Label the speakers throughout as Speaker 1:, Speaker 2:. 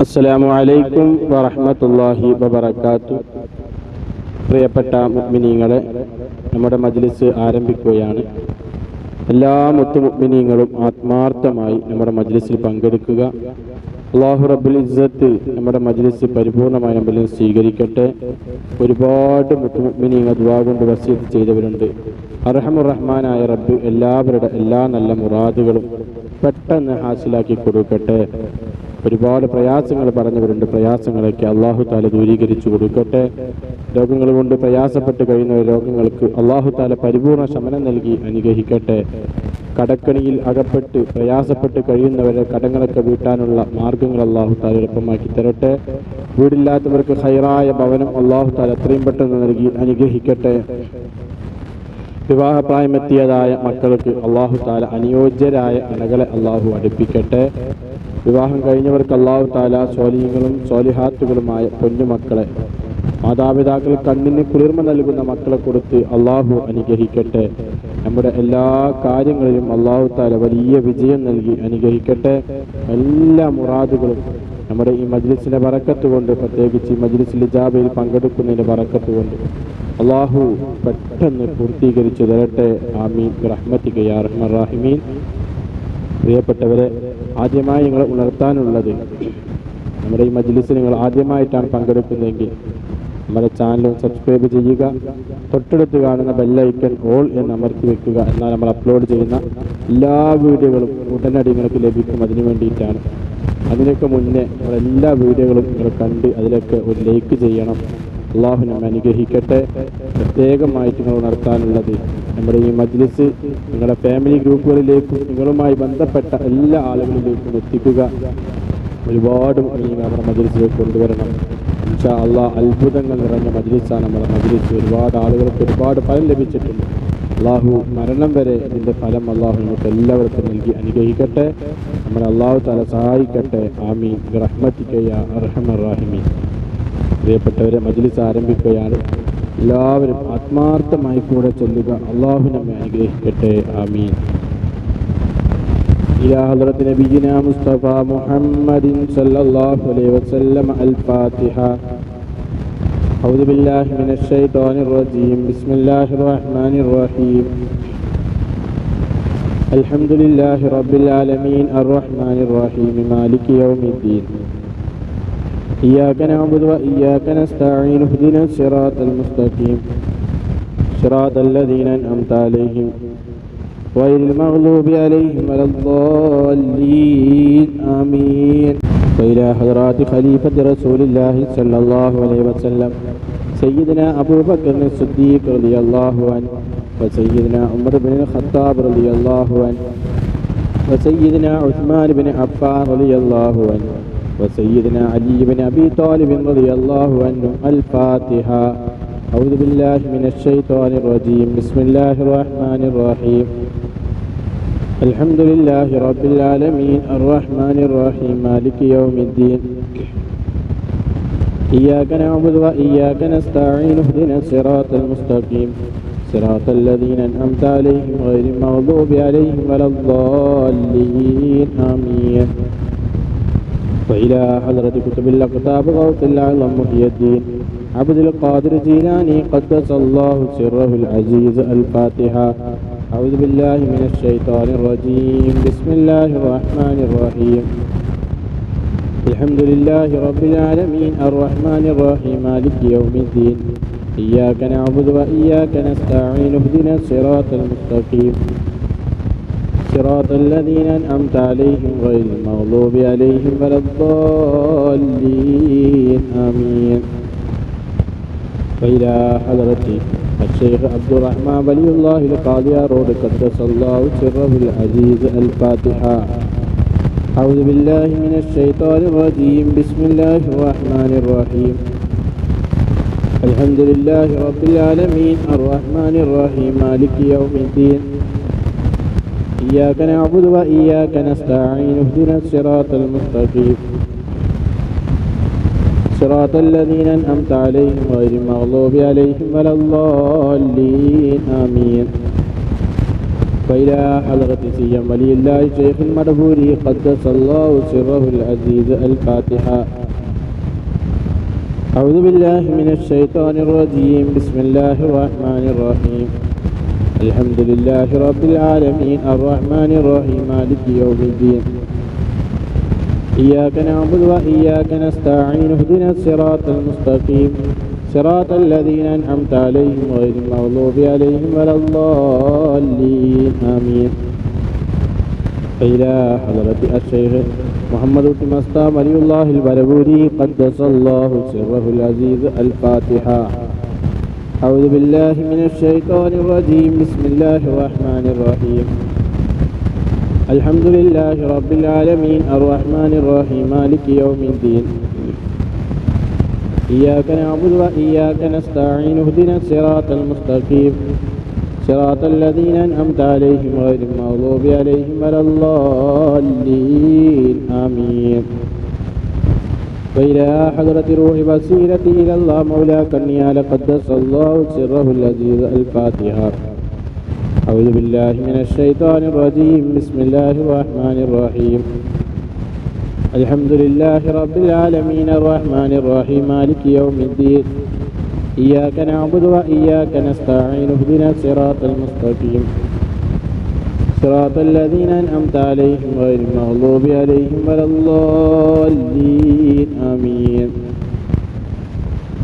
Speaker 1: അസ്സലാമു അലൈക്കും വറഹ്മത്തുള്ളാഹി വബറകാതുഹു. പ്രിയപ്പെട്ട മുഅ്മിനീങ്ങളെ, നമ്മുടെ മജ്ലിസ് ആരംഭിക്കുകയാണ്. എല്ലാ മുഅ്മിനീങ്ങളും ആത്മാർത്ഥമായി നമ്മുടെ മജ്ലിസിൽ പങ്കെടുക്കുക. അല്ലാഹു റബ്ബുൽ ഇസ്സത്ത് നമ്മുടെ മജ്ലിസ് പരിപൂർണമായി നമ്മിൽ സ്വീകരിക്കട്ടെ. ഒരുപാട് മുഅ്മിനീങ്ങൾ ദുആ കൊണ്ട് വസിയത്ത് ചെയ്തവരുണ്ട്. അർഹമുർ റഹ്മാനായ റബ്ബ് എല്ലാവരുടെ എല്ലാ നല്ല മുറാദുകളും പെട്ടെന്ന് ഹാസിലാക്കി കൊടുക്കട്ടെ. ഒരുപാട് പ്രയാസങ്ങൾ പറഞ്ഞവരുണ്ട്. പ്രയാസങ്ങളൊക്കെ അല്ലാഹു തആല ദൂരീകരിച്ചു കൊടുക്കട്ടെ. രോഗങ്ങൾ കൊണ്ട് പ്രയാസപ്പെട്ട് കഴിയുന്ന രോഗങ്ങൾക്ക് അല്ലാഹു തആല പരിപൂർണ ശമനം നൽകി അനുഗ്രഹിക്കട്ടെ. കടക്കണിയിൽ അകപ്പെട്ട് പ്രയാസപ്പെട്ട് കഴിയുന്നവരെ കടങ്ങളൊക്കെ വീട്ടാനുള്ള മാർഗങ്ങൾ അല്ലാഹു തആല എളുപ്പമാക്കി തരട്ടെ. വീടില്ലാത്തവർക്ക് ഖൈറായ ഭവനം അല്ലാഹു തആല എത്രയും പെട്ടെന്ന് നൽകി അനുഗ്രഹിക്കട്ടെ. വിവാഹപ്രായമെത്തിയതായ മക്കൾക്ക് അല്ലാഹു തആല അനുയോജ്യരായ ഇണകളെ അല്ലാഹു അടുപ്പിക്കട്ടെ. വിവാഹം കഴിഞ്ഞവർക്ക് അല്ലാഹു തആല സ്വാലിഹീങ്ങളും സ്വാലിഹാത്തുകളുമായ പൊന്നുമക്കളെ, മാതാപിതാക്കൾ കണ്ണിന് കുളിർമ നൽകുന്ന മക്കളെ കൊടുത്ത് അല്ലാഹു അനുഗ്രഹിക്കട്ടെ. നമ്മുടെ എല്ലാ കാര്യങ്ങളിലും അല്ലാഹു തആല വലിയ വിജയം നൽകി അനുഗ്രഹിക്കട്ടെ. എല്ലാ മുറാദുകളും നമ്മുടെ ഈ മജ്ലിസിന്റെ ബറക്കത്ത് കൊണ്ട്, പ്രത്യേകിച്ച് മജ്ലിസിൽ ഇജാബയിൽ പങ്കെടുക്കുന്നതിന്റെ ബറക്കത്ത് കൊണ്ട് അല്ലാഹു പെട്ടെന്ന് പൂർത്തീകരിച്ചു തരട്ടെ. ആമീൻ റഹ്മതിക യാ അർഹമർ റഹീമീൻ. പ്രിയപ്പെട്ടവരെ, ആദ്യമായി നിങ്ങളെ ഉണർത്താനുള്ളത്, നമ്മുടെ ഈ മജ്ലിസിൽ നിങ്ങൾ ആദ്യമായിട്ടാണ് പങ്കെടുക്കുന്നതെങ്കിൽ നമ്മുടെ ചാനൽ സബ്സ്ക്രൈബ് ചെയ്യുക. തൊട്ടടുത്ത് കാണുന്ന ബെല്ലൈക്കൺ ഓൾ എന്ന് അമർത്തി വെക്കുക. എന്നാൽ നമ്മൾ അപ്ലോഡ് ചെയ്യുന്ന എല്ലാ വീഡിയോകളും ഉടനടി നിങ്ങൾക്ക് ലഭിക്കും. അതിനു വേണ്ടിയിട്ടാണ്. അതിനൊക്കെ മുന്നേ നമ്മളെല്ലാ വീഡിയോകളും നിങ്ങൾ കണ്ട് അതിലൊക്കെ ഒരു ലൈക്ക് ചെയ്യണം. അല്ലാഹു നമ്മെ അനുഗ്രഹിക്കട്ടെ. പ്രത്യേകമായിട്ട് നിങ്ങൾ ഉണർത്താനുള്ളത്, നമ്മുടെ ഈ മജ്ലിസ് നിങ്ങളുടെ ഫാമിലി ഗ്രൂപ്പുകളിലേക്കും നിങ്ങളുമായി ബന്ധപ്പെട്ട എല്ലാ ആളുകളിലേക്കും എത്തിക്കുക. ഒരുപാട് നമ്മുടെ മജ്ലിസിലേക്ക് കൊണ്ടുവരണം. ഇൻഷാ അല്ലാഹ് അത്ഭുതങ്ങൾ നിറഞ്ഞ മജ്ലിസാണ് നമ്മുടെ മജ്ലിസ്. ഒരുപാട് ആളുകൾക്ക് ഒരുപാട് ഫലം ലഭിച്ചിട്ടുണ്ട്. അല്ലാഹു മരണം വരെ ഇതിൻ്റെ ഫലം അല്ലാഹു നമുക്ക് എല്ലാവർക്കും നൽകി അനുഗ്രഹിക്കട്ടെ. നമ്മളെ അല്ലാഹു തആല സഹായിക്കട്ടെ. ആമീൻ റഹ്മതിക യാ അർഹമർ റഹീമീൻ. പ്രിയപ്പെട്ടവരെ, മജ്ലിസ് ആരംഭിക്കുകയാണ്. എല്ലാവരും ആത്മാർത്ഥമായി കൂടെ ചൊല്ലുക. അല്ലാഹു നമ്മെ അനുഗ്രഹിക്കട്ടെ. ആമീൻ. ഇലാ ഹദ്റത്ത് നബിയിനാ മുസ്തഫ മുഹമ്മദിൻ സല്ലല്ലാഹു അലൈഹി വസല്ലം. അൽ ഫാത്തിഹ. അഊദു ബില്ലാഹി മിനശ് ശൈത്വാനിർ റജീം. ബിസ്മില്ലാഹിർ റഹ്മാനിർ റഹീം. അൽഹംദുലില്ലാഹി റബ്ബിൽ ആലമീൻ അർറഹ്മാനിർ റഹീം മാലികി യൗമിദ്ദീൻ. إياك نعبد وإياك نستعين اهدنا الصراط المستقيم صراط الذين أنعمت عليهم غير المغضوب عليهم ولا الضالين آمين. وإلى حضرات خليفة رسول الله صلى الله عليه وسلم سيدنا أبو بكر الصديق رضي الله عنه، وسيدنا عمر بن الخطاب رضي الله عنه، وسيدنا عثمان بن عفان رضي الله عنه، وسيدنا علي بن أبي طالب رضي الله عنه. الفاتحة. أعوذ بالله من الشيطان الرجيم. بسم الله الرحمن الرحيم. الحمد لله رب العالمين الرحمن الرحيم مالك يوم الدين. إياك نعبد وإياك نستعين اهدنا الصراط المستقيم صراط الذين أنعمت عليهم غير المغضوب عليهم ولا الضالين آمين. وإلى حضرة كتب الأقطاب غوث الأعظم محي الدين عبد القادر جيلاني قدس الله سره العزيز. الفاتحة. أعوذ بالله من الشيطان الرجيم. بسم الله الرحمن الرحيم. الحمد لله رب العالمين الرحمن الرحيم مالك يوم الدين. إياك نعبد وإياك نستعين اهدنا الصراط المستقيم صراط الذين أنعمت عليهم غير المغضوب عليهم ولا الضالين آمين. وإلى حضرة الشيخ عبد الرحمن ولي الله القاضي رود قدس الله سره العزيز. الفاتحة. أعوذ بالله من الشيطان الرجيم. بسم الله الرحمن الرحيم. الحمد لله رب العالمين الرحمن الرحيم مالك يوم الدين. إياك نعبد وإياك نستعين اهدنا الصراط المستقيم صراط الذين أنعمت عليهم غير المغضوب عليهم ولا الضالين آمين. وإلى حضرة سيم ولي الله شيخ المدبوري قدس الله سره العزيز الفاتحة. أعوذ بالله من الشيطان الرجيم. بسم الله الرحمن الرحيم. الحمد لله رب العالمين الرحمن الرحيم مالك يوم الدين. إياك نعبد وإياك نستعين اهدنا الصراط المستقيم صراط الذين أنعمت عليهم غير المغضوب عليهم ولا الضالين آمين. إلى حضرة الشيخ محمد مصطفى ولي الله البربوري قدس الله سره العزيز الفاتحة. أعوذ بالله من الشيطان الرجيم. بسم الله الرحمن الرحيم. الحمد لله رب العالمين الرحمن الرحيم مالك يوم الدين. إياك نعبد وإياك نستعين اهدنا الصراط المستقيم صراط الذين أنعمت عليهم غير المغضوب عليهم ولا الضالين آمين. وإلى حضرة روح بصيرتي إلى الله مولاك النيال قدس الله سره العزيز الفاتحة. أعوذ بالله من الشيطان الرجيم. بسم الله الرحمن الرحيم. الحمد لله رب العالمين الرحمن الرحيم مالك يوم الدين. إياك نعبد وإياك نستعين اهدنا الصراط المستقيم صراط الذين أنعمت عليهم غير المغضوب عليهم ولا الضالين آمين.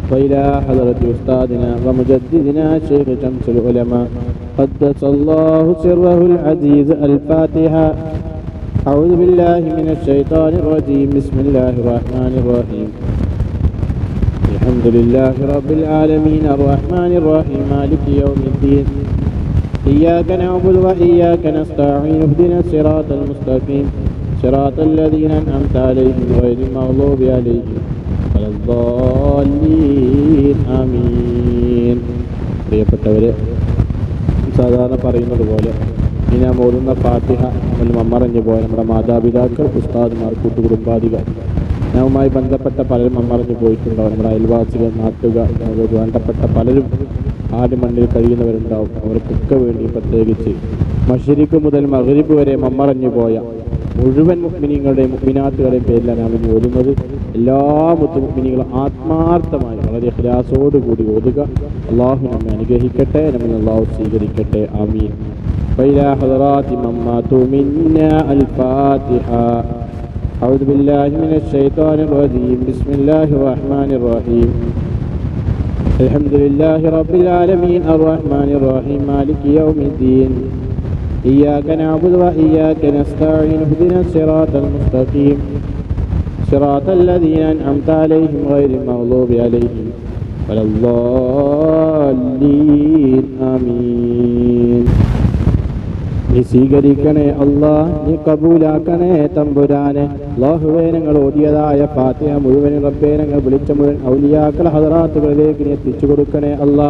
Speaker 1: وإلى حضرة أستاذنا ومجددنا شيخ شمس العلماء قدس الله سره العزيز الفاتحة. أعوذ بالله من الشيطان الرجيم. بسم الله الرحمن الرحيم. الحمد لله رب العالمين الرحمن الرحيم مالك يوم الدين. إياك نعبد وإياك نستعين اهدنا الصراط المستقيم صراط الذين أنعمت عليهم غير المغضوب عليهم ولا الضالين آمين. പ്രിയപ്പെട്ടവരെ, സാധാരണ പറയുന്നത് പോലെ ഇനി നാം ഓതുന്ന ഫാത്തിഹ നമ്മൾ മമ്മറിഞ്ഞു പോയ നമ്മുടെ മാതാപിതാക്കൾ, ഉസ്താദ്മാർ, കൂട്ടുകുടുംബാദികൾ, നാമുമായി ബന്ധപ്പെട്ട പലരും മമ്മറിഞ്ഞു പോയിട്ടുണ്ടാവും. നമ്മുടെ അയൽവാസികൾ, നാട്ടുകാർ, വേണ്ടപ്പെട്ട പലരും ആടുമണ്ണിൽ കഴിയുന്നവരുണ്ടാവും. അവർക്കൊക്കെ വേണ്ടി പ്രത്യേകിച്ച് മശ്രിഖ് മുതൽ മഗ്രിബ് വരെ മമ്മറിഞ്ഞു പോയ മുഴുവൻ മുഅ്മിനീങ്ങളുടെയും മുഅ്മിനാത്തുകളുടെയും പേരിലാണ് നാം ഇനി ഓതുന്നത്. എല്ലാ മുഅ്മിനീങ്ങളും ആത്മാർത്ഥമായി വളരെ ഇഖ്ലാസോടുകൂടി ഓതുക. അള്ളാഹു നമ്മെ അനുഗ്രഹിക്കട്ടെ, നമ്മെ അള്ളാഹു സ്വീകരിക്കട്ടെ. ആമീൻ. وإلى حضرات من ماتوا منا الفاتحة. أعوذ بالله من الشيطان الرجيم. بسم الله الرحمن الرحيم. الحمد لله رب العالمين الرحمن الرحيم مالك يوم الدين. إياك نعبد وإياك نستعين اهدنا الصراط المستقيم صراط الذين أنعمت عليهم غير المغضوب عليهم ولا الضالين آمين. നീ സ്വീകരിക്കണേ അല്ലാ, നീ കബൂലാക്കണേ തമ്പുരാനെ. അല്ലാഹുവേ, ഞങ്ങൾ ഓതിയതായ ഫാത്തിഹ മുഴുവനും റബ്ബേ ഞങ്ങൾ വിളിച്ച മുഴുവൻ ഔലിയാക്കൾ ഹദറാത്തുകളിലേക്ക് നീ എത്തിച്ചു കൊടുക്കണേ അല്ലാ.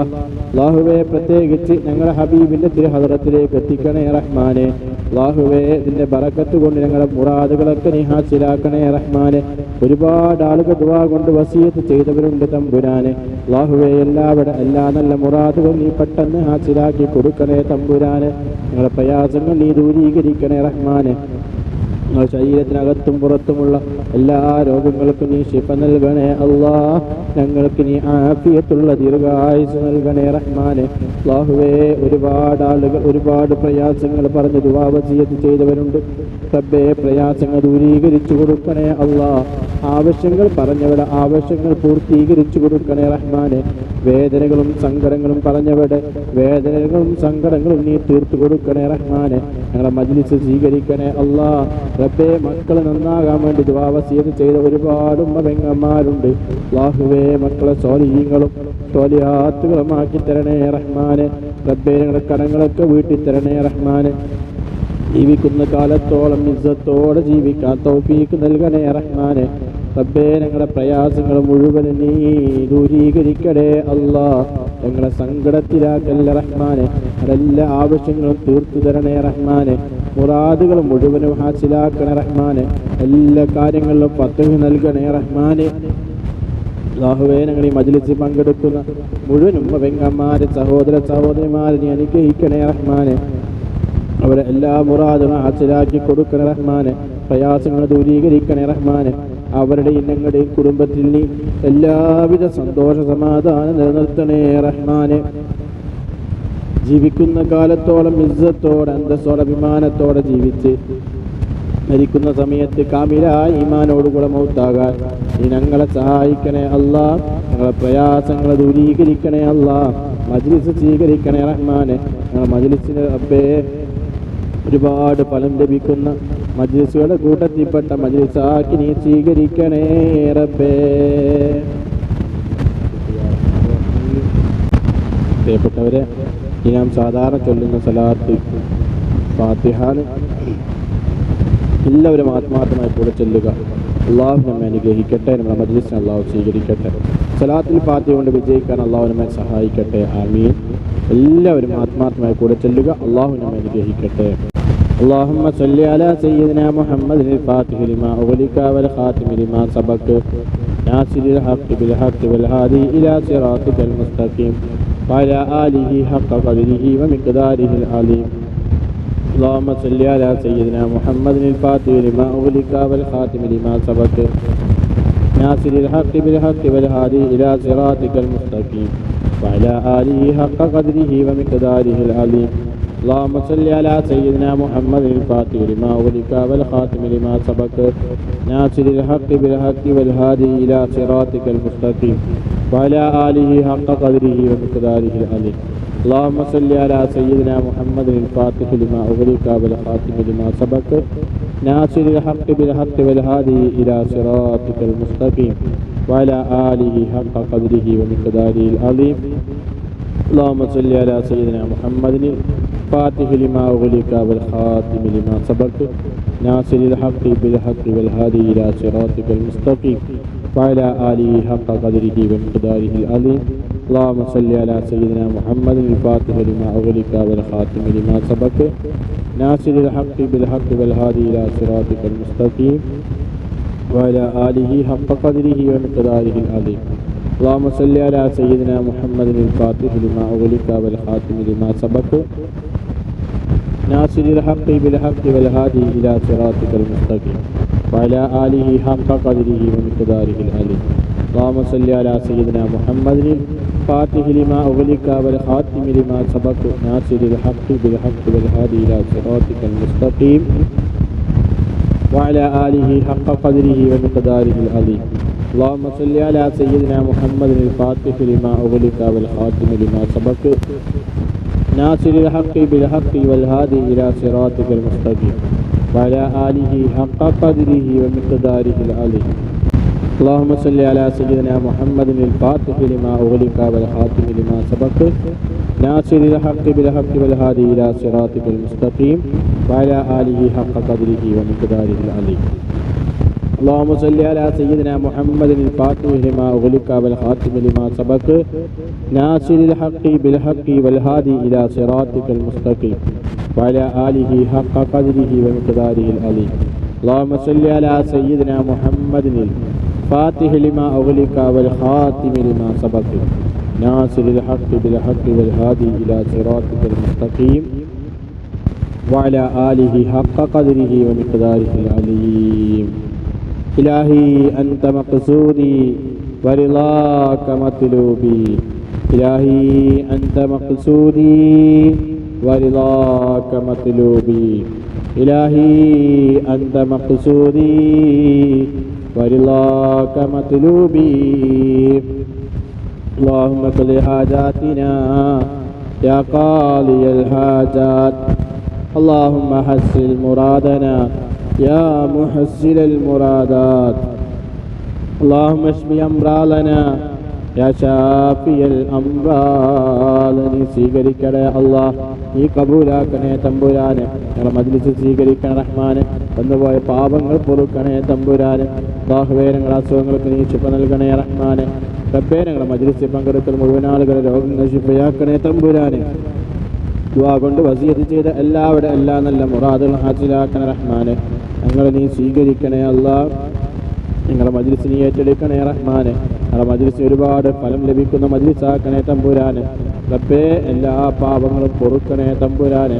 Speaker 1: അല്ലാഹുവേ, പ്രത്യേകിച്ച് ഞങ്ങളുടെ ഹബീബിന്റെ തിരു ഹദറത്തിലേക്ക് എത്തിക്കണേ റഹ്മാനെ. അല്ലാഹുവേ, ഇതിന്റെ ബറക്കത്ത് കൊണ്ട് ഞങ്ങളുടെ മുറാദുകളൊക്കെ നീ ഹാസിലാക്കണേ റഹ്മാനെ. ഒരുപാട് ആളുകൾ ദുആ കൊണ്ട് വസിയത്ത് ചെയ്തവരുണ്ട് തമ്പുരാനെ. അല്ലാഹുവേ, എല്ലാ നല്ല മുറാദുകളും നീ പെട്ടെന്ന് ഹാസിലാക്കി കൊടുക്കണേ തമ്പുരാനെ. ഞങ്ങളുടെ പ്രയാസങ്ങൾ നീ ദൂരീകരിക്കണേ റഹ്മാനെ. ഞങ്ങളുടെ ശരീരത്തിനകത്തും പുറത്തുമുള്ള എല്ലാ രോഗങ്ങൾക്കും നീ ശിഫ നൽകണേ അല്ലാ. ഞങ്ങൾക്ക് നീ ആഫിയത്തുള്ള ദീർഘായുസ് നൽകണേ റഹ്മാനെ. അല്ലാഹുവേ, ഒരുപാട് ആളുകൾ ഒരുപാട് പ്രയാസങ്ങൾ പറഞ്ഞ് ദുആ വസിയത്ത് ചെയ്തവരുണ്ട്. റബ്ബേ, പ്രയാസങ്ങൾ ദൂരീകരിച്ചു കൊടുക്കണേ അല്ലാ. ആവശ്യങ്ങൾ പറഞ്ഞവരുടെ ആവശ്യങ്ങൾ പൂർത്തീകരിച്ചു കൊടുക്കണേ റഹ്മാനെ. വേദനകളും സങ്കടങ്ങളും പറഞ്ഞവരുടെ വേദനകളും സങ്കടങ്ങളും നീ തീർത്തു കൊടുക്കണേ റഹ്മാനെ. ഞങ്ങളുടെ മജ്ലിസ് സ്വീകരിക്കണേ അല്ലാ. റബ്ബേ, മക്കൾ നന്നാകാൻ വേണ്ടി ദുആ വസിയത്ത് ചെയ്ത ഒരുപാട് പെങ്ങന്മാരുണ്ട്. അല്ലാഹുവേ, മക്കളെ സ്വാലിഹീങ്ങളും സ്വാലിഹാത്തുകളുമാക്കി തരണേ റഹ്മാനെ. റബ്ബേ, ഞങ്ങളുടെ കടങ്ങളൊക്കെ വീട്ടി തരണേ റഹ്മാനെ. ജീവിക്കുന്ന കാലത്തോളം ഇസ്സത്തോടെ ജീവിക്കാൻ തൗഫീക്ക് നൽകണേ റഹ്മാനെ. റബ്ബേ, ഞങ്ങളുടെ പ്രയാസങ്ങൾ മുഴുവൻ നീ ദൂരീകരിക്കണേ അല്ലാ. ഞങ്ങളെ സങ്കടത്തിലാക്കല്ല റഹ്മാനെ. എല്ലാ ആവശ്യങ്ങളും തീർത്തു തരണേ റഹ്മാനെ. മുറാദുകൾ മുഴുവനും ഹാസിലാക്കണേ റഹ്മാനെ. എല്ലാ കാര്യങ്ങളിലും ഫത്ഹ് നൽകണേ റഹ്മാനെ. അല്ലാഹുവേ, ഞങ്ങൾ ഈ മജ്ലിസിൽ പങ്കെടുക്കുന്ന മുഴുവൻ ഉമ്മ പെങ്ങന്മാരെ സഹോദര സഹോദരിമാരെ നീ അനുഗ്രഹിക്കണേ റഹ്മാനെ. അവരെ എല്ലാ മുറാദുകളും ഹാസിലാക്കി കൊടുക്കണേ റഹ്മാനെ. പ്രയാസങ്ങൾ ദൂരീകരിക്കണേ റഹ്മാനെ. അവരുടെ ഞങ്ങളുടെയും കുടുംബത്തിൽ നീ എല്ലാവിധ സന്തോഷ സമാധാനം നിലനിർത്തണേ റഹ്മാനെ. ജീവിക്കുന്ന കാലത്തോളം ഇസ്സത്തോടെ അന്തസ്സോടെ അഭിമാനത്തോടെ ജീവിച്ച് മരിക്കുന്ന സമയത്ത് കാമിലായ ഈമാനോടുകൂടെ മൗത്താകാൻ നീ ഞങ്ങളെ സഹായിക്കണേ അല്ലാ. ഞങ്ങളെ പ്രയാസങ്ങളെ ദൂരീകരിക്കണേ അല്ലാ. മജ്ലിസ് സ്വീകരിക്കണേ റഹ്മാനെ. ഞങ്ങളെ മജ്ലിസിന് റബ്ബേ ഒരുപാട് ഫലം ലഭിക്കുന്ന മജ്ലിസുകളുടെ കൂട്ടത്തിൽപ്പെട്ട മജ്ലിസാക്കി നീ സ്വീകരിക്കണേ റബ്ബേ. പ്രിയപ്പെട്ടവരെ, ഈ നാം സാധാരണ ചൊല്ലുന്ന സലാത്ത് ഫാത്തിഹാണ്. എല്ലാവരും ആത്മാർത്ഥമായി കൂടെ ചൊല്ലുക. അള്ളാഹു നമ്മെ അനുഗ്രഹിക്കട്ടെ. നമ്മുടെ മജ്ലിസിനെ അള്ളാഹു സ്വീകരിക്കട്ടെ. സലാത്തിൽ ഫാത്തിഹ കൊണ്ട് വിജയിക്കാൻ അള്ളാഹു നമ്മെ സഹായിക്കട്ടെ. ആമീൻ. എല്ലാവരും ആത്മാർത്ഥമായി കൂടെ ചൊല്ലുക. അള്ളാഹു നമ്മെ അനുഗ്രഹിക്കട്ടെ. اللهم صل على سيدنا محمد الفاتح لما أغلق والخاتم لما سبق ناصر الحق بالحق والهادي إلى صراطك المستقيم وعلى آله حق قدره ومقداره العظيم. اللهم صل على سيدنا محمد الفاتح لما أغلق والخاتم لما سبق ناصر الحق بالحق والهادي إلى صراطك المستقيم وعلى آله حق قدره ومقداره العظيم. اللهم صل على سيدنا محمد الفاتح لما أغلق والخاتم لما سبق ناصر الحق بالحق والهادي إلى صراطك المستقيم وعلى آله حق قدره ومقداره العظيم. اللهم صل على سيدنا محمد الفاتح لما أغلق والخاتم لما سبق ناصر الحق بالحق والهادي إلى صراطك المستقيم وعلى آله حق قدره ومقداره العظيم. اللهم صل على سيدنا محمد الفاتح لما أغلق والخاتم لما سبق ناصر الحق بالحق والهادي إلى صراطك المستقيم وعلى آله حق قدره ومقداره العظيم. اللهم صل على سيدنا محمد الفاتح لما أغلق والخاتم لما سبق ناصر الحق بالحق والهادي إلى صراطك المستقيم وعلى آله حق قدره ومقداره العظيم. اللهم صل على سيدنا محمد الفاتح لما أغلق والخاتم لما سبق ناصر الحق بالحق والهادي إلى صراطك المستقيم وعلى آله حق قدره ومقداره العظيم. اللهم صل على سيدنا محمد الفاتح لما أغلق والخاتم لما سبق ناصر الحق بالحق والهادي إلى صراطك المستقيم وعلى آله حق قدره ومقداره العظيم. اللهم صل على سيدنا محمد الفاتح لما أغلق والخاتم لما سبق ناصر الحق بالحق والهادي إلى صراطك المستقيم وعلى آله حق قدره ومقداره العظيم. اللهم صل على سيدنا محمد الفاتح لما أغلق والخاتم لما سبق ناصر الحق بالحق والهادي إلى صراطك المستقيم وعلى آله حق قدره ومقداره العظيم. اللهم صل على سيدنا محمد الفاتح لما أغلق والخاتم لما سبق ناصر الحق بالحق والهادي إلى صراطك المستقيم وعلى آله حق قدره ومقداره العظيم. اللهم صل على سيدنا محمد الفاتح لما أغلق والخاتم لما سبق ناصر الحق بالحق والهادي إلى صراطك المستقيم وعلى آله حق قدره ومقداره العظيم. إلهي أنت مقصودي ورضاك مطلوبي إلهي أنت مقصودي ورضاك مطلوبي إلهي أنت مقصودي ورضاك مطلوبي. اللهم اقض حاجاتنا يا قاضي الحاجات. اللهم حسن مرادنا يا محسن المرادات. اللهم اشف أمراضنا يا شافي الأمراض. നീ സ്വീകരിക്കണേ അല്ലാഹ്, നീ കബൂലാക്കണേ തമ്പുരാനെ. ഞങ്ങളുടെ മജ്ലിസ് സ്വീകരിക്കണേ റഹ്മാനെ. വന്നുപോയ പാപങ്ങൾ പൊറുക്കണേ തമ്പുരാനെ. അല്ലാഹുവേ, ഞങ്ങളുടെ അസുഖങ്ങൾക്ക് നീ ശിഫ നൽകണേ റഹ്മാനെ. റബ്ബേ, ഞങ്ങളുടെ മജ്ലിസിൽ പങ്കെടുക്കുന്ന മുഴുവൻ ആളുകളെ രോഗങ്ങൾ ശിഫയാക്കണേ തമ്പുരാനെ. ദുആ കൊണ്ട് വസിയത്ത് ചെയ്ത എല്ലാവരുടെ എല്ലാ നല്ല മുറാദുകൾ ഹാസിലാക്കണേ റഹ്മാനെ. ഞങ്ങളെ നീ സ്വീകരിക്കണേ അല്ലാഹ്. ഞങ്ങളുടെ മജ്ലിസിനെ ഏറ്റെടുക്കണേ റഹ്മാനെ. ഞങ്ങളുടെ മജ്ലിസിന് ഒരുപാട് ഫലം ലഭിക്കുന്ന മജ്ലിസാക്കണേ തമ്പുരാനെ. റബ്ബേ, എല്ലാ പാപങ്ങളും പൊറുക്കണേ തമ്പുരാനെ.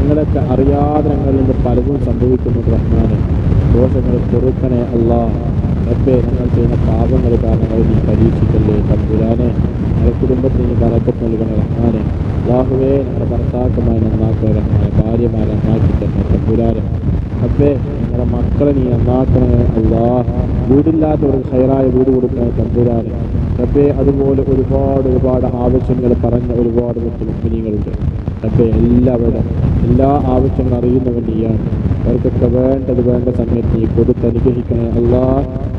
Speaker 1: ഞങ്ങളൊക്കെ അറിയാതെ ഞങ്ങളിൽ നിന്ന് പലതും സംഭവിക്കുന്നുണ്ട് റഹ്മാനെ. ദോഷങ്ങൾ പൊറുക്കണേ അല്ലാ. റബ്ബേ, ഞങ്ങൾ ചെയ്യുന്ന പാപങ്ങൾ കാരണങ്ങൾ നീ പരീക്ഷിക്കല്ലേ തമ്പുരാനെ. ഞങ്ങളുടെ കുടുംബത്തിന് നീ ബറക്കത്ത് നൽകണേ റഹ്മാനെ. അല്ലാഹുവേ, ഞങ്ങളുടെ ഭർത്താക്കന്മാരെ നന്നാക്കണേ റഹ്മാനെ. ഭാര്യമാരെ നന്നാക്കി തന്നെ തമ്പുരാനെ. റബ്ബേ, ഞങ്ങളുടെ മക്കളെ നീ നന്നാക്കണേ അല്ലാ. വീടില്ലാത്തവർക്ക് ഹൈറായ വീട് കൊടുക്കണേ തമ്പുരാനെ. റബ്ബേ, അതുപോലെ ഒരുപാട് ആവശ്യങ്ങൾ പറഞ്ഞ ഒരുപാട് മുസ്ലിങ്ങളുണ്ട് റബ്ബേ. എല്ലാവരും എല്ലാ ആവശ്യങ്ങളും അറിയുന്നവൻ നീയാണ്. അവർക്കൊക്കെ വേണ്ട സമയത്ത് നീ കൊടുത്തനുഗ്രഹിക്കണേ അല്ലാ.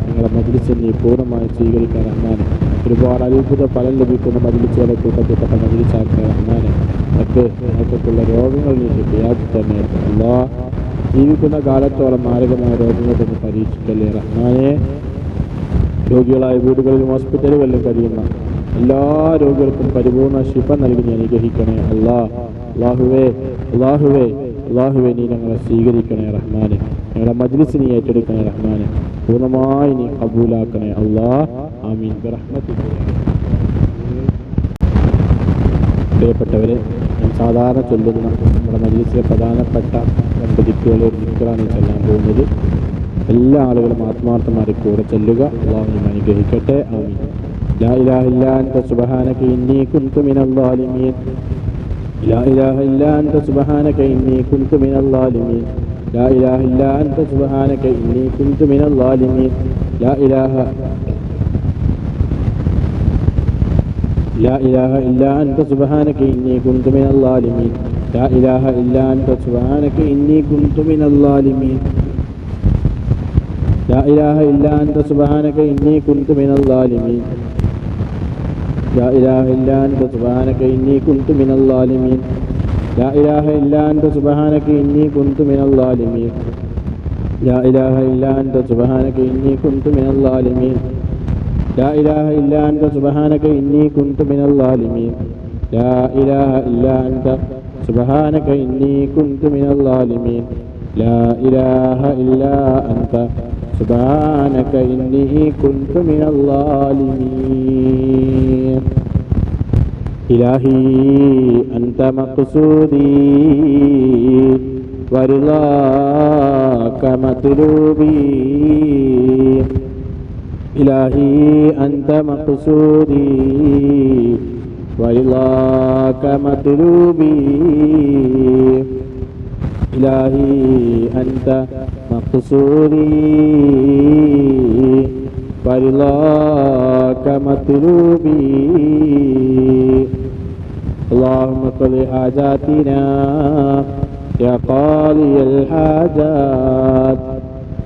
Speaker 1: ഞങ്ങളുടെ മജ്‌ലിസ് നീ പൂർണ്ണമായി സ്വീകരിക്കാൻ റഹ്മാനെ. ഒരുപാട് അത്ഭുത ഫലം ലഭിക്കുന്ന മജ്‌ലിസുകളെ കൂട്ടത്തിൽപ്പെട്ട മജ്‌ലിസാക്കണേ റഹ്മാനെ. റബ്ബേ, ഞങ്ങൾക്കുള്ള രോഗങ്ങൾ നീ ശരിയാക്കി തന്നെ അല്ലാ. ജീവിക്കുന്ന കാലത്തോളം മാരകമായ രോഗങ്ങളൊന്ന് പരീക്ഷിക്കല്ലേ റഹ്മാനെ. രോഗികളായ വീടുകളിലും ഹോസ്പിറ്റലുകളിലും കഴിയുന്ന എല്ലാ രോഗികൾക്കും പരിപൂർണ്ണ ശിഫ നൽകി നീ അനുഗ്രഹിക്കണേ അല്ലാ. അല്ലാഹുവേ, നീ ഞങ്ങളെ സ്വീകരിക്കണേ റഹ്മാനെ. ഞങ്ങളുടെ മജ്‌ലിസ് നീ ഏറ്റെടുക്കണേ റഹ്മാനെ. പൂർണ്ണമായി നീ ഖബൂലാക്കണേ അല്ലാ. ആമീൻ ബിറഹ്മതിക. പ്രിയപ്പെട്ടവരെ, ഞാൻ സാധാരണ ചൊല്ലുന്ന നമ്മുടെ മജ്‌ലിസിലെ പ്രധാനപ്പെട്ട 2 ദിക്റുകളിൽ ഒരു ദിക്റാണ് ചൊല്ലാൻ പോകുന്നത്. എല്ലാ ആളുകളും ആത്മാർത്ഥമായി കൂടെ ചൊല്ലുക. അല്ലാഹു നമ്മെ അനുഗ്രഹിക്കട്ടെ. ആമീൻ. ലാ ഇലാഹ ഇല്ലാ അൻത സുബ്ഹാനക ഇന്നി കുൻതു മിനൽ ളാലിമീൻ. ലാ ഇലാഹ ഇല്ലാ അൻത സുബ്ഹാനക ഇന്നി കുൻതു മിനൽ ളാലിമീൻ. ലാ ഇലാഹ ഇല്ലാ അൻത സുബ്ഹാനക ഇന്നി കുൻതു മിനൽ ളാലിമീൻ. ലാ ഇലാഹ ഇല്ലാ അൻത സുബ്ഹാനക ഇന്നി കുൻതു മിനൽ ളാലിമീൻ. ലാ ഇലാഹ ഇല്ലാ അൻത സുബ്ഹാനക ഇന്നി കുൻതു മിനൽ ളാലിമീൻ. لا إله إلا أنت سبحانك إني كنت من الظالمين. لا إله إلا أنت سبحانك إني كنت من الظالمين. لا إله إلا أنت سبحانك إني كنت من الظالمين. لا إله إلا أنت سبحانك إني كنت من الظالمين. لا إله إلا أنت سبحانك إني كنت من الظالمين. لا إله إلا أنت سبحانك إني كنت من الظالمين. لا إله إلا أنت سبحانك إني كنت من الظالمين. إلهي أنت مقصودي ورضاك مطلوبي. إلهي أنت مقصودي ورضاك مطلوبي. إلهي أنت مقصودي ورضاك مطلوبي. اللهم قضِ حاجاتنا يا قاضي الحاجات.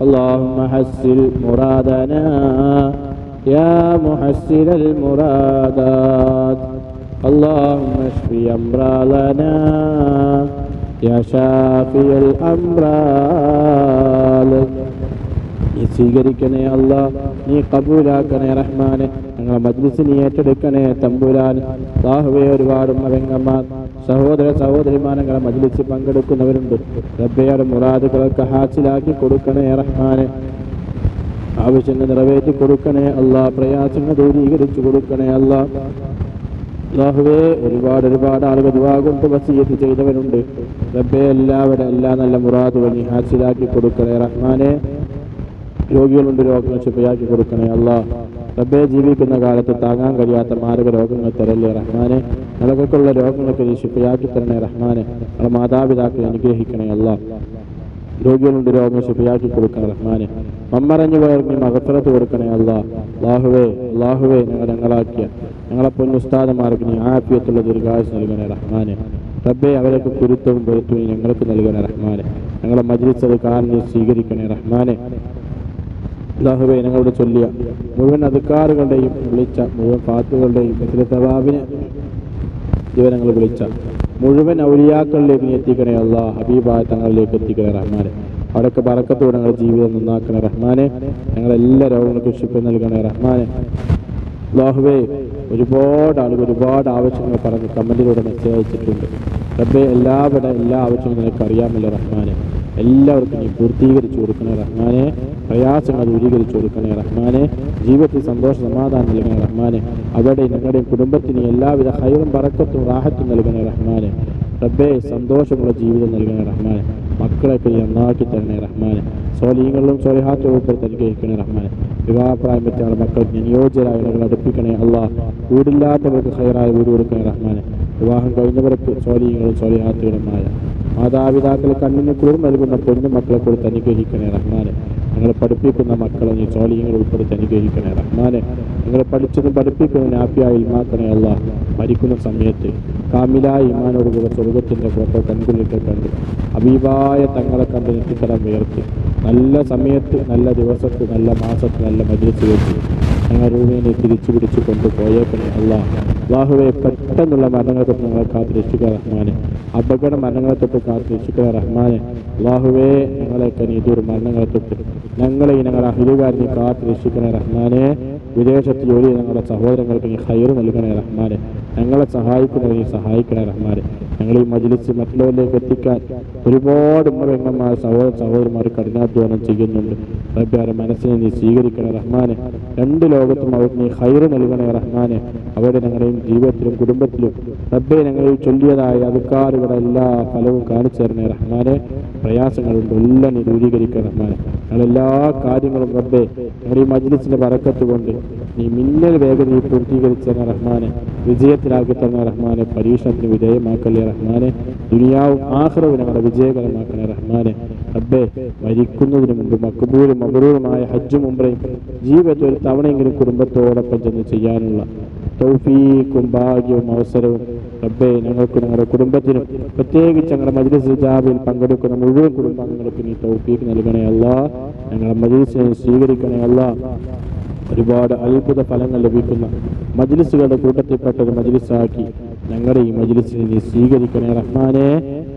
Speaker 1: اللهم حسن مرادنا يا محسن المرادات. اللهم اشف أمراضنا يا شافي الأمراض. നീ സ്വീകരിക്കണേ അല്ലാ. നീ കബൂലാക്കണേ റഹ്മാനെ. ഞങ്ങളെ മജ്‌ലിസ് നീ ഏറ്റെടുക്കണേ തമ്പുരാൻ. അല്ലാഹുവേ, ഒരുപാട് മകങ്ങന്മാർ സഹോദരിമാർ ഞങ്ങളെ മജ്‌ലിസിൽ പങ്കെടുക്കുന്നവരുണ്ട്. റബ്ബിയുടെ മുറാദുകളൊക്കെ ഹാസിലാക്കി കൊടുക്കണേ റഹ്മാനെ. ആവശ്യങ്ങൾ നിറവേറ്റി കൊടുക്കണേ അല്ലാ. പ്രയാസങ്ങൾ ദൂരീകരിച്ചു കൊടുക്കണേ അല്ലാ. അല്ലാഹുവേ, ഒരുപാട് ആളുകൾ ദുആ കൊണ്ട് വസിയത്ത് ചെയ്തവരുണ്ട്. റബ്ബേ, എല്ലാവരുടെ എല്ലാ നല്ല മുറാദുകൾ നീ ഹാസിലാക്കി കൊടുക്കണേ റഹ്മാനെ. രോഗികളുണ്ട്, രോഗങ്ങൾ ശിഫയാക്കി കൊടുക്കണേ അല്ലാ. റബ്ബേ, ജീവിക്കുന്ന കാലത്ത് താങ്ങാൻ കഴിയാത്ത മാരക രോഗങ്ങൾ തരല്ലേ റഹ്മാനെ. ഞങ്ങൾക്കുള്ള രോഗങ്ങളൊക്കെ നീ ശിഫയാക്കി തരണേ റഹ്മാനെ. ഞങ്ങളുടെ മാതാപിതാക്കളെ അനുഗ്രഹിക്കണേ അല്ലാ. രോഗികളുണ്ട്, രോഗങ്ങൾ ശിഫയാക്കി കൊടുക്കണേ റഹ്മാനെ. മമ്മറഞ്ഞു പോയവർക്ക് നീ മഗ്ഫിറത്ത് കൊടുക്കണേ അല്ലാ. അല്ലാഹുവേ, ഞങ്ങളാക്കിയ ഞങ്ങളെ പൊന്നുസ്താദന്മാർക്ക് നീ ആഫിയത്തുള്ള ദീർഘായുസ്സ് നൽകണേ റഹ്മാനെ. റബ്ബേ, അവരൊക്കെ കുരുത്തവും പൊരുത്തവും ഞങ്ങൾക്ക് നൽകണേ റഹ്മാനെ. ഞങ്ങളെ മജ്‌ലിസ് അത് കാരണം സ്വീകരിക്കണേ റഹ്മാനെ. അല്ലാഹുവേ, ഞങ്ങളോട് ചൊല്ലിയ മുഴുവൻ അദ്കാറുകളുടെയും വിളിച്ച മുഴുവൻ ഫാത്തുകളുടെയും തവാബിനെ ഞങ്ങൾ വിളിച്ച മുഴുവൻ ഔലിയാക്കളിലേക്ക് നീ എത്തിക്കണേ അല്ലാ. ഹബീബായ തങ്ങളിലേക്ക് എത്തിക്കണേ റഹ്മാനെ. അവിടെയൊക്കെ ബറക്കത്തോടെ ഞങ്ങളുടെ ജീവിതം നന്നാക്കണേ റഹ്മാനെ. ഞങ്ങളെല്ലാ രോഗങ്ങൾക്കും ശിഫ നൽകണേ റഹ്മാനെ. അല്ലാഹുവേ, ഒരുപാട് ആളുകൾ ഒരുപാട് ആവശ്യങ്ങൾ പറഞ്ഞ് കമന്റിലൂടെ മെസ്സേജ് അയച്ചിട്ടുണ്ട്. റബ്ബേ, എല്ലാ ആവശ്യങ്ങളും നിനക്ക് അറിയാമല്ലോ റഹ്മാനെ. എല്ലാവർക്കും നീ പൂർത്തീകരിച്ചു കൊടുക്കണേ റഹ്മാനെ. പ്രയാസങ്ങൾ ദൂരീകരിച്ചു കൊടുക്കണേ റഹ്മാനെ. ജീവിതത്തിൽ സന്തോഷ സമാധാനം നൽകണേ റഹ്മാനെ. അവിടെ നിങ്ങളുടെയും കുടുംബത്തിന് എല്ലാവിധ ഹൈറും ബറക്കത്തും റാഹത്തും നൽകണേ റഹ്മാനെ. റബ്ബേ സന്തോഷമുള്ള ജീവിതം നൽകണേ റഹ്മാനെ. മക്കളൊക്കെ നന്നാക്കി തരണേ റഹ്മാനെ. സ്വാലിഹീങ്ങളിലും സ്വാലിഹാത്തുകളും ഉൾപ്പെടുത്തി അനുഗ്രഹിക്കണേ റഹ്മാനെ. വിവാഹപ്രായം പറ്റിയുള്ള മക്കൾക്ക് അനുയോജ്യരായ ഇണകൾ അടുപ്പിക്കണേ അല്ലാഹ്. വീടില്ലാത്തവർക്ക് ഹൈറായ വീട് കൊടുക്കണേ റഹ്മാനെ. വിവാഹം കഴിഞ്ഞവർക്ക് സ്വാലിഹീങ്ങളും സ്വാലിഹാത്തുകളുമായ മാതാപിതാക്കൾ കണ്ണിന് കുളിർ നൽകുന്ന പൊന്നു മക്കളെ കൊടുത്ത് അനുഗ്രഹിക്കണേ റഹ്മാനെ. ഞങ്ങൾ പഠിപ്പിക്കുന്ന മക്കളെ നീ സ്വാലിഹീങ്ങൾ ഉൾപ്പെടുത്തി അനുഗ്രഹിക്കണേ റഹ്മാനെ. ഞങ്ങൾ പഠിച്ചതും പഠിപ്പിക്കുന്ന നാഫിയായി ഇൽമാക്കണേ അല്ലാഹ്. മരിക്കുന്ന സമയത്ത് കാമിലായ ഈമാനോടുകൂടെ സ്വർഗത്തിൻ്റെ പുറത്തെ കൺകുളിക്കെ കണ്ട് ഹബീബായ തങ്ങളെ കണ്ട് നെറ്റിത്തരം ഉയർത്തി നല്ല സമയത്ത് നല്ല ദിവസത്ത് നല്ല മാസത്ത് നല്ല മജ്‌ലിസ് വെച്ച് ഞങ്ങൾ റൂമിനെ തിരിച്ചു പിടിച്ചു കൊണ്ടുപോയേക്കണേ അല്ലാഹ്. അല്ലാഹുവേ പെട്ടെന്നുള്ള മരണങ്ങളെ തൊട്ട് ഞങ്ങളെ കാത്ത് രക്ഷിക്കുക റഹ്മാനെ. അപകട മരണങ്ങളെ തൊട്ട് കാത്ത് രക്ഷിക്കുക റഹ്മാനെ. അല്ലാഹുവേ ഞങ്ങളെയൊക്കെ നീ മരണങ്ങളെ തൊട്ട് ഞങ്ങളുടെ അഹിലുകാരനെ കാത്ത് രക്ഷിക്കണേ റഹ്മാനെ. വിദേശത്ത് ജോലി ഞങ്ങളുടെ സഹോദരങ്ങൾക്ക് നീ ഖൈർ നൽകണേ റഹ്മാനെ. ഞങ്ങളെ സഹായിക്കുന്നവരെ നീ സഹായിക്കണേ റഹ്മാനെ. ഞങ്ങൾ ഈ മജ്‌ലിസ് മറ്റുള്ളവരിലേക്ക് എത്തിക്കാൻ ഒരുപാട് ഉമ്മ സഹോദരന്മാർ കഠിനാധ്വാനം ചെയ്യുന്നുണ്ട്. റബ്ബേ അവരുടെ മനസ്സിനെ നീ സ്വീകരിക്കണേ റഹ്മാനെ. രണ്ട് ലോകത്തും അവർക്ക് നീ ഖൈർ നൽകണേ റഹ്മാനെ. അവരുടെ ഞങ്ങളുടെയും ജീവിതത്തിലും കുടുംബത്തിലും റബ്ബേ ഞങ്ങൾ ചൊല്ലിയതായ അദ്കാറുകളുടെ എല്ലാ ഫലവും കാണിച്ചു തരണേ റഹ്മാനെ. പ്രയാസങ്ങളുണ്ട് എല്ലാം നീ ദൂരീകരിക്കുക റഹ്മാനെ. ഞങ്ങളെല്ലാ കാര്യങ്ങളും റബ്ബേ ഞങ്ങളുടെ ഈ മജ്‌ലിസിന്റെ ബറക്കത്ത് കൊണ്ട് നീ മിന്നൽ വേഗതയിൽ പൂർത്തീകരിച്ചു തരണ റഹ്മാനെ. വിജയത്തിലാക്കി തരണ റഹ്മാനെ. പരീക്ഷണത്തിന് വിധേയമാക്കല്ലേ റഹ്മാനെ. ദുനിയാവും ആഖിറവും ഞങ്ങളുടെ വിജയകരമാക്കണേ റഹ്മാനെ. റബ്ബേ മരിക്കുന്നതിന് മുമ്പ് മഖ്ബൂലും മബ്റൂറുമായ ഹജ്ജും ഉംറയും ജീവിതത്തിൽ ഒരു തവണയെങ്കിലും കുടുംബത്തോടൊപ്പം ചെന്ന് ചെയ്യാനുള്ള തൗഫീഖും ഭാഗ്യവും അവസരവും റബ്ബേ ഞങ്ങൾക്ക് ഞങ്ങളുടെ കുടുംബത്തിനും പ്രത്യേകിച്ച് ഞങ്ങളുടെ മജ്‌ലിസ് ഇജാബയിൽ പങ്കെടുക്കുന്ന മുഴുവൻ കുടുംബാംഗങ്ങൾക്ക് നീ തൗഫീഖ് നൽകണേ അല്ലാഹ്. ഞങ്ങളുടെ മജ്‌ലിസിനെ സ്വീകരിക്കണേ അല്ലാഹ്. ഒരുപാട് അത്ഭുത ഫലങ്ങൾ ലഭിക്കുന്ന മജ്‌ലിസുകളുടെ കൂട്ടത്തിൽപ്പെട്ടൊരു മജ്‌ലിസാക്കി ഞങ്ങളുടെ ഈ മജ്‌ലിസിനെ നീ സ്വീകരിക്കണേ റഹ്മാനെ.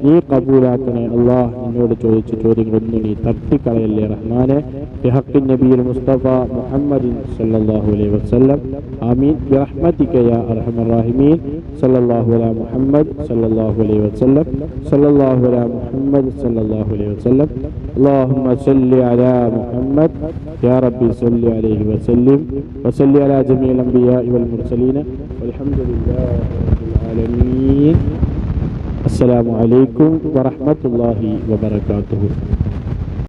Speaker 1: നീ കബൂലാക്കണേ അല്ലാഹ്. നിന്നോട് ചോദിച്ച ചോദ്യങ്ങളൊന്നും നീ തട്ടിക്കളയല്ലേ റഹ്മാനെ. ബിഹഖ്ഖി നബിയിൽ മുസ്തഫ മുഹമ്മദിൻ സല്ലല്ലാഹു അലൈഹി വസല്ലം ആമീൻ ബിറഹ്മതിക യാ അർഹമർ റഹീമീൻ. സല്ലല്ലാഹു അലാ മുഹമ്മദ് സല്ലല്ലാഹു അലൈഹി വസല്ലം. സല്ലല്ലാഹു അലാ മുഹമ്മദ് സല്ലല്ലാഹു അലൈഹി വസല്ലം. اللهم صل على محمد يا ربي صل عليه وسلم وصل على جميع الأنبياء والمرسلين والحمد لله رب العالمين. السلام عليكم ورحمة الله وبركاته.